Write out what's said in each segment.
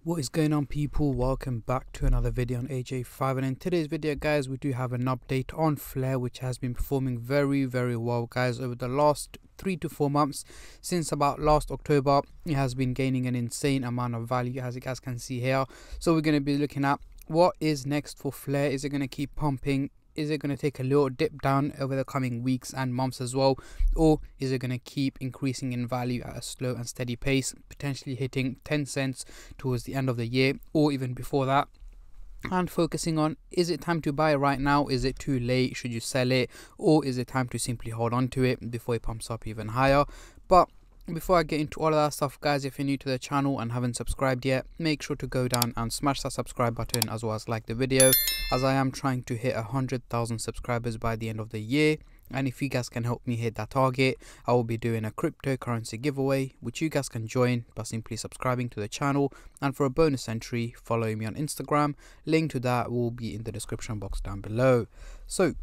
What is going on, people? Welcome back to another video on AJ5, and in today's video guys we do have an update on Flare, which has been performing very well guys over the last 3 to 4 months. Since about last October it has been gaining an insane amount of value, as you guys can see here. So we're going to be looking at what is next for Flare. Is it going to keep pumping? Is it going to take a little dip down over the coming weeks and months as well? Or is it going to keep increasing in value at a slow and steady pace, potentially hitting 10 cents towards the end of the year or even before that? And focusing on, is it time to buy right now? Is it too late? Should you sell it? Or is it time to simply hold on to it before it pumps up even higher? But before I get into all of that stuff guys, if you're new to the channel and haven't subscribed yet, make sure to go down and smash that subscribe button, as well as like the video, as I am trying to hit 100,000 subscribers by the end of the year. And if you guys can help me hit that target, I will be doing a cryptocurrency giveaway, which you guys can join by simply subscribing to the channel. And for a bonus entry, follow me on Instagram. Link to that will be in the description box down below. So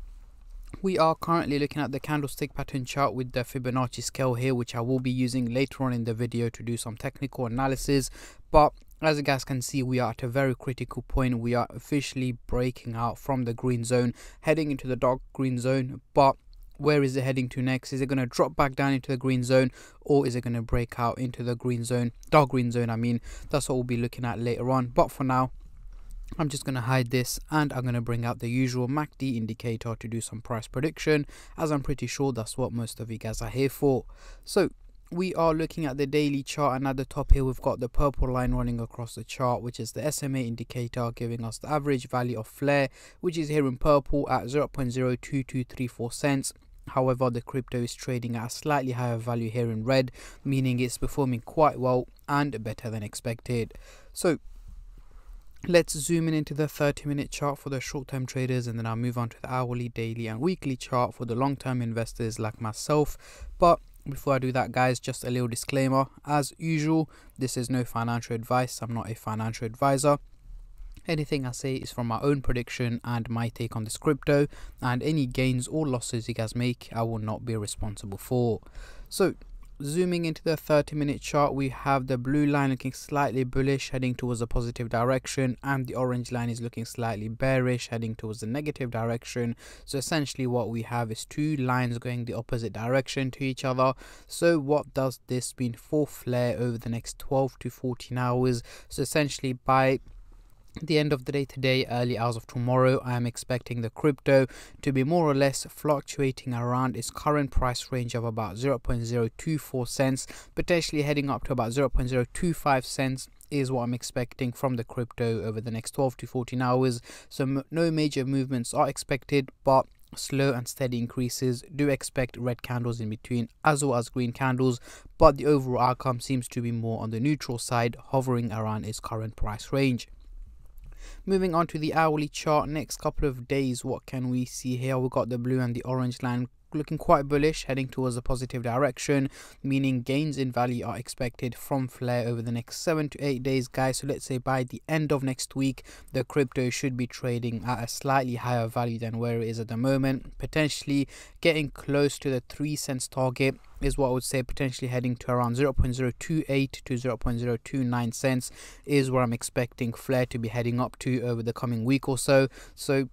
we are currently looking at the candlestick pattern chart with the Fibonacci scale here, which I will be using later on in the video to do some technical analysis. But as you guys can see, we are at a very critical point. We are officially breaking out from the green zone, heading into the dark green zone. But where is it heading to next? Is it going to drop back down into the green zone, or is it going to break out into the green zone, dark green zone? I mean, that's what we'll be looking at later on. But for now, I'm just going to hide this, and I'm going to bring out the usual MACD indicator to do some price prediction, as I'm pretty sure that's what most of you guys are here for. So we are looking at the daily chart, and at the top here we've got the purple line running across the chart, which is the SMA indicator, giving us the average value of Flare, which is here in purple at 0.022334 cents. However, the crypto is trading at a slightly higher value here in red, meaning it's performing quite well and better than expected. So let's zoom in into the 30-minute chart for the short-term traders, and then I'll move on to the hourly, daily and weekly chart for the long-term investors like myself. But before I do that guys, just a little disclaimer. As usual, this is no financial advice. I'm not a financial advisor. Anything I say is from my own prediction and my take on this crypto, and any gains or losses you guys make, I will not be responsible for. So zooming into the 30-minute chart, we have the blue line looking slightly bullish, heading towards a positive direction, and the orange line is looking slightly bearish, heading towards the negative direction. So essentially what we have is two lines going the opposite direction to each other. So what does this mean for Flare over the next 12 to 14 hours? So essentially by the end of the day today, early hours of tomorrow, I am expecting the crypto to be more or less fluctuating around its current price range of about 0.024 cents, potentially heading up to about 0.025 cents is what I'm expecting from the crypto over the next 12 to 14 hours. So no major movements are expected, but slow and steady increases. Do expect red candles in between as well as green candles, but the overall outcome seems to be more on the neutral side, hovering around its current price range. Moving on to the hourly chart, next couple of days, what can we see here? We've got the blue and the orange line looking quite bullish, heading towards a positive direction, meaning gains in value are expected from Flare over the next 7 to 8 days guys. So let's say by the end of next week, the crypto should be trading at a slightly higher value than where it is at the moment, potentially getting close to the 3 cents target is what I would say, potentially heading to around 0.028 to 0.029 cents is where I'm expecting Flare to be heading up to over the coming week or so. So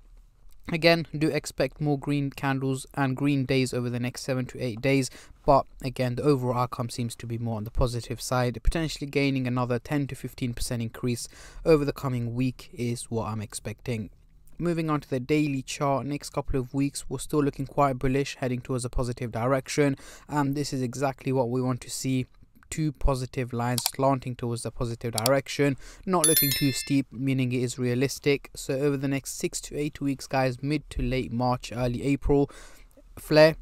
again, do expect more green candles and green days over the next 7 to 8 days. But again, the overall outcome seems to be more on the positive side, potentially gaining another 10 to 15% increase over the coming week is what I'm expecting. Moving on to the daily chart, next couple of weeks we're still looking quite bullish, heading towards a positive direction, and this is exactly what we want to see. Two positive lines slanting towards the positive direction, not looking too steep, meaning it is realistic. So over the next 6 to 8 weeks guys, mid to late March, early April, Flare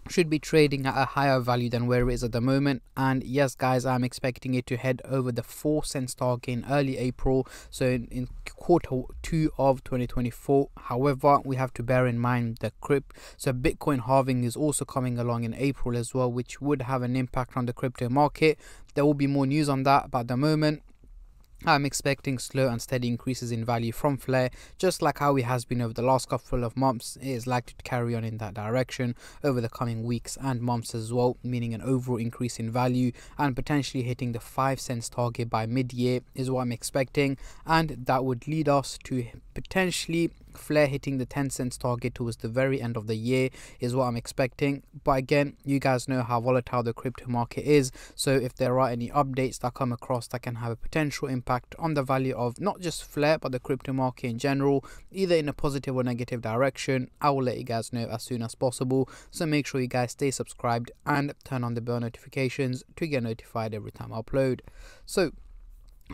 should be trading at a higher value than where it is at the moment. And yes guys, I'm expecting it to head over the 4 cents target in early April, so in quarter 2 of 2024. However, we have to bear in mind the Bitcoin halving is also coming along in April as well, which would have an impact on the crypto market. There will be more news on that, but at the moment I'm expecting slow and steady increases in value from Flare, just like how it has been over the last couple of months. It is likely to carry on in that direction over the coming weeks and months as well, meaning an overall increase in value and potentially hitting the 5 cents target by mid-year is what I'm expecting, and that would lead us to potentially Flare hitting the 10 cents target towards the very end of the year is what I'm expecting. But again, you guys know how volatile the crypto market is, so if there are any updates that come across that can have a potential impact on the value of not just Flare but the crypto market in general, either in a positive or negative direction, I will let you guys know as soon as possible. So make sure you guys stay subscribed and turn on the bell notifications to get notified every time I upload. So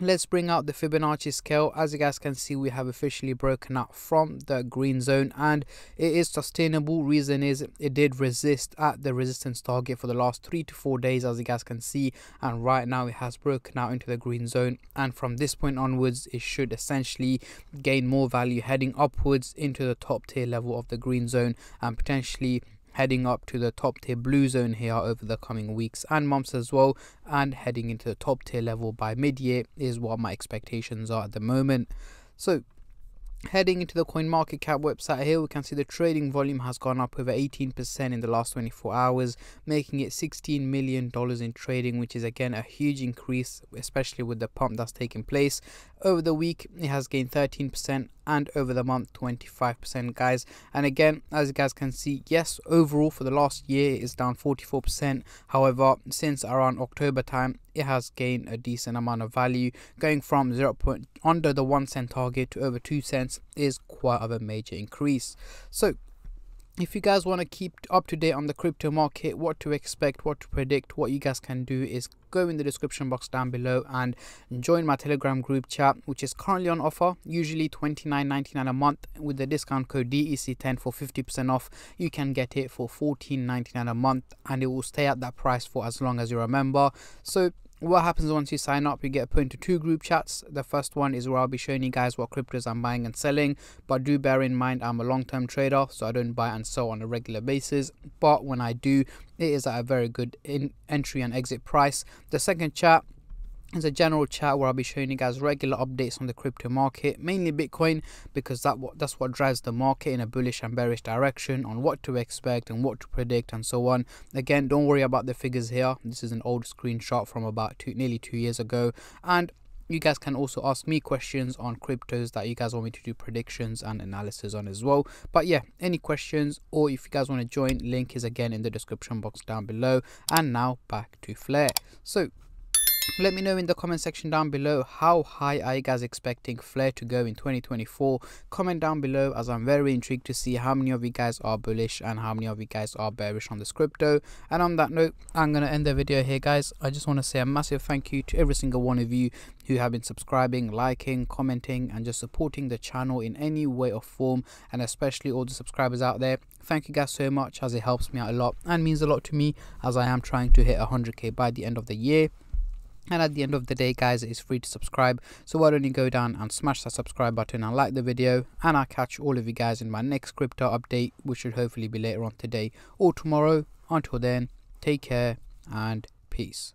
let's bring out the Fibonacci scale. As you guys can see, we have officially broken out from the green zone and it is sustainable. Reason is it did resist at the resistance target for the last 3 to 4 days, as you guys can see, and right now it has broken out into the green zone, and from this point onwards it should essentially gain more value heading upwards into the top tier level of the green zone and potentially heading up to the top tier blue zone here over the coming weeks and months as well, and heading into the top tier level by mid-year is what my expectations are at the moment. So heading into the CoinMarketCap website here, we can see the trading volume has gone up over 18% in the last 24 hours, making it $16 million in trading, which is again a huge increase, especially with the pump that's taking place. Over the week, it has gained 13% and over the month 25%, guys. And again, as you guys can see, yes, overall for the last year it is down 44%. However, since around October time, it has gained a decent amount of value, going from under the 1 cent target to over 2 cents is quite of a major increase. So if you guys want to keep up to date on the crypto market, what to expect, what to predict, what you guys can do is go in the description box down below and join my Telegram group chat, which is currently on offer, usually $29.99 a month. With the discount code DEC10 for 50% off, you can get it for $14.99 a month, and it will stay at that price for as long as you remember. So what happens once you sign up, you get put into 2 group chats. The first one is where I'll be showing you guys what cryptos I'm buying and selling, but do bear in mind I'm a long-term trader, so I don't buy and sell on a regular basis, but when I do, it is at a very good entry and exit price. The second chat is a general chat where I'll be showing you guys regular updates on the crypto market, mainly Bitcoin, because that's what drives the market in a bullish and bearish direction, on what to expect and what to predict and so on. Again, don't worry about the figures here. This is an old screenshot from about nearly 2 years ago, and you guys can also ask me questions on cryptos that you guys want me to do predictions and analysis on as well. But yeah, any questions, or if you guys want to join, link is again in the description box down below. And now back to Flare. So let me know in the comment section down below, how high are you guys expecting Flare to go in 2024? Comment down below, as I'm very intrigued to see how many of you guys are bullish and how many of you guys are bearish on this crypto. And on that note, I'm going to end the video here, guys. I just want to say a massive thank you to every single one of you who have been subscribing, liking, commenting and just supporting the channel in any way or form, and especially all the subscribers out there. Thank you guys so much, as it helps me out a lot and means a lot to me, as I am trying to hit 100k by the end of the year. And at the end of the day, guys, it is free to subscribe, so why don't you go down and smash that subscribe button and like the video, and I'll catch all of you guys in my next crypto update, which should hopefully be later on today or tomorrow. Until then, take care and peace.